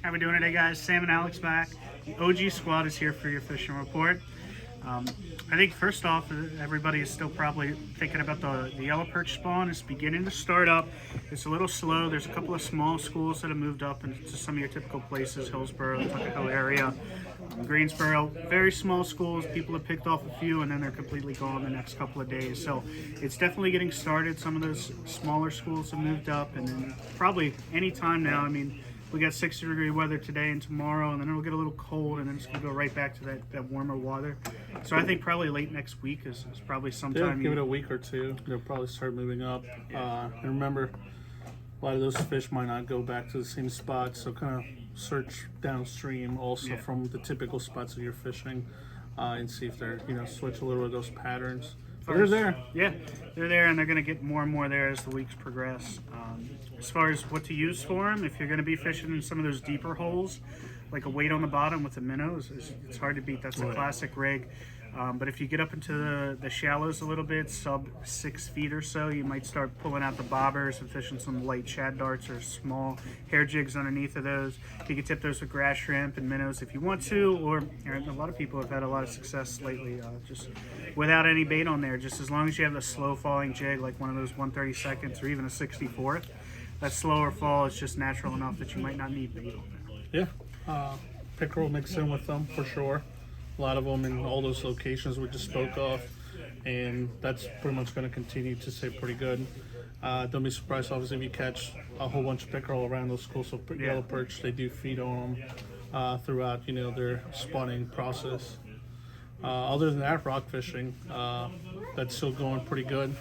How we doing today, guys? Sam and Alex back. The OG squad is here for your fishing report. I think first off, everybody is still probably thinking about the yellow perch spawn. It's beginning to start up. It's a little slow. There's a couple of small schools that have moved up into some of your typical places, Hillsborough, Tuckahoe area, Greensboro. Very small schools. People have picked off a few, and then they're completely gone the next couple of days. So it's definitely getting started. Some of those smaller schools have moved up, and then probably any time now. I mean, we got 60-degree weather today and tomorrow, and then it'll get a little cold, and then it's going to go right back to that warmer water. So I think probably late next week is probably sometime. Yeah, give it a week or two. They'll probably start moving up. And remember, a lot of those fish might not go back to the same spot, so kind of search downstream also from the typical spots that you're fishing and see if they're, switch a little of those patterns. But they're there. Yeah, they're there, and they're going to get more and more there as the weeks progress. As far as what to use for them, if you're going to be fishing in some of those deeper holes, like a weight on the bottom with the minnows, it's hard to beat. That's a classic rig. But if you get up into the shallows a little bit, sub 6 feet or so, you might start pulling out the bobbers and fishing some light shad darts or small hair jigs underneath of those. You can tip those with grass shrimp and minnows if you want to, or a lot of people have had a lot of success lately just without any bait on there. Just as long as you have a slow falling jig, like one of those 1/32 or even a 64th, that slower fall is just natural enough that you might not need bait on there. Yeah, pickerel mixed in with them for sure. A lot of them in all those locations we just spoke of, and that's pretty much going to continue to stay pretty good. Don't be surprised, obviously, if you catch a whole bunch of pickerel around those schools. So yellow perch, they do feed on them throughout, their spawning process. Other than that, rock fishing, that's still going pretty good.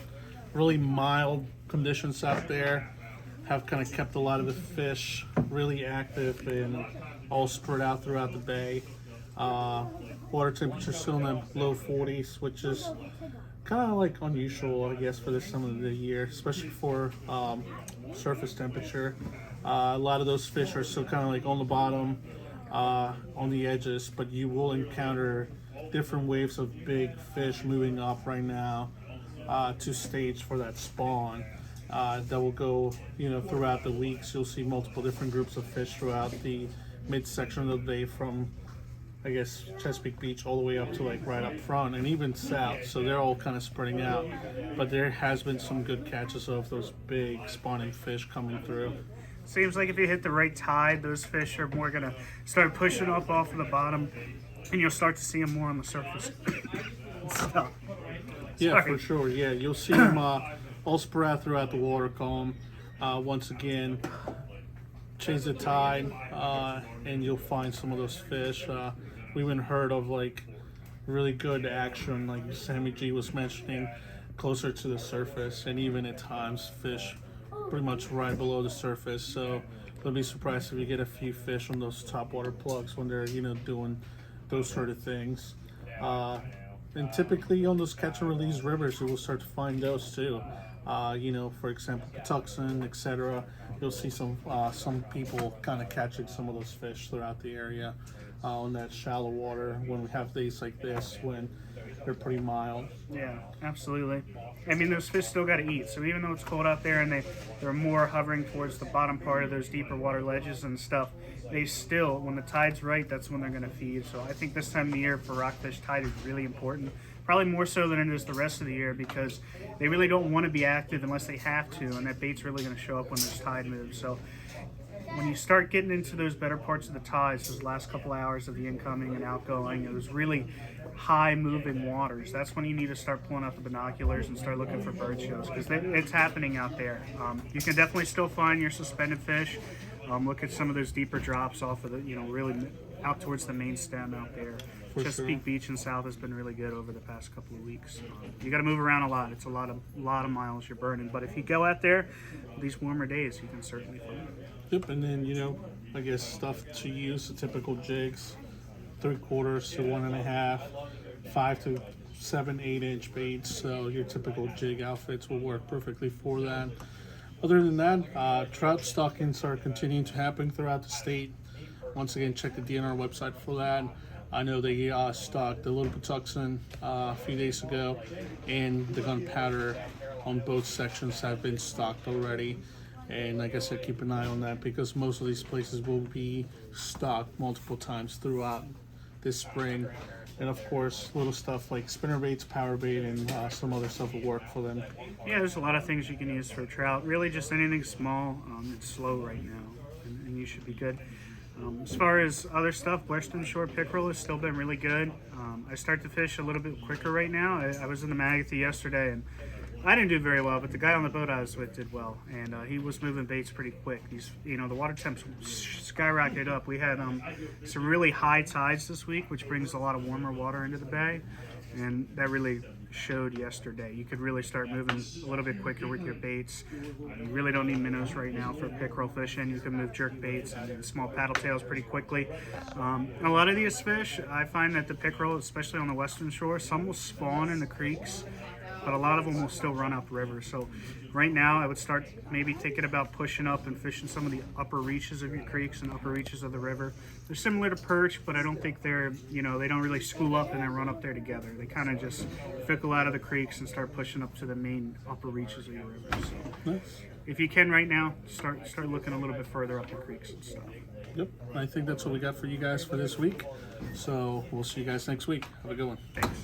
Really mild conditions out there have kind of kept a lot of the fish really active and all spread out throughout the bay. Water temperature still in the low 40s, which is kind of like unusual, I guess, for this time of the year, especially for surface temperature. A lot of those fish are still kind of like on the bottom, on the edges, but you will encounter different waves of big fish moving up right now to stage for that spawn. That will go, throughout the weeks. You'll see multiple different groups of fish throughout the midsection of the day from, I guess, Chesapeake Beach all the way up to like right up front and even south. So they're all kind of spreading out. But there has been some good catches of those big spawning fish coming through. Seems like if you hit the right tide, those fish are more going to start pushing up off of the bottom, and you'll start to see them more on the surface. Yeah, for sure. Yeah, you'll see them all spread out throughout the water column. Once again, change the tide, and you'll find some of those fish. We even heard of like really good action, like Sammy G was mentioning, closer to the surface, and even at times fish pretty much right below the surface. So don't be surprised if you get a few fish on those top water plugs when they're doing those sort of things. And typically on those catch and release rivers, you will start to find those too. For example, Patuxent, etc. You'll see some people kind of catching some of those fish throughout the area on that shallow water when we have days like this when they're pretty mild. Yeah, absolutely. I mean, those fish still got to eat. So even though it's cold out there and they're more hovering towards the bottom part of those deeper water ledges and stuff, they still, when the tide's right, that's when they're going to feed. So I think this time of the year for rockfish, tide is really important. Probably more so than it is the rest of the year, because they really don't want to be active unless they have to, and that bait's really going to show up when there's tide moves. So when you start getting into those better parts of the tides, those last couple hours of the incoming and outgoing, those really high moving waters, that's when you need to start pulling out the binoculars and start looking for bird shows, because it's happening out there. You can definitely still find your suspended fish. Look at some of those deeper drops off of the, really out towards the main stem out there. Chesapeake Beach and south has been really good over the past couple of weeks. You got to move around a lot. It's a lot of miles you're burning. But if you go out there these warmer days, you can certainly find it. Yep, and then I guess stuff to use, the typical jigs, 3/4 to 1.5, 5 to 7, 8-inch baits. So your typical jig outfits will work perfectly for that. Other than that, trout stockings are continuing to happen throughout the state. Once again, check the DNR website for that. I know they stocked the little Patuxent a few days ago, and the gunpowder on both sections have been stocked already. And like I said, keep an eye on that because most of these places will be stocked multiple times throughout this spring. And of course, little stuff like spinner baits, power bait, and some other stuff will work for them. Yeah, there's a lot of things you can use for trout. Really, just anything small. It's slow right now, and you should be good. As far as other stuff, Western Shore pickerel has still been really good. I start to fish a little bit quicker right now. I was in the Magothy yesterday, and I didn't do very well, but the guy on the boat I was with did well, and he was moving baits pretty quick. The water temps skyrocketed up. We had some really high tides this week, which brings a lot of warmer water into the bay, and that really showed yesterday. You could really start moving a little bit quicker with your baits. You really don't need minnows right now for pickerel fishing. You can move jerk baits and small paddle tails pretty quickly. A lot of these fish, I find that the pickerel, especially on the Western Shore, some will spawn in the creeks, but a lot of them will still run upriver. So right now I would start maybe thinking about pushing up and fishing some of the upper reaches of your creeks and upper reaches of the river. They're similar to perch, but I don't think they're, they don't really school up and then run up there together. They kind of just fickle out of the creeks and start pushing up to the main upper reaches of your river. So Nice. if you can right now, start looking a little bit further up the creeks and stuff. Yep, I think that's what we got for you guys for this week. So we'll see you guys next week. Have a good one. Thanks.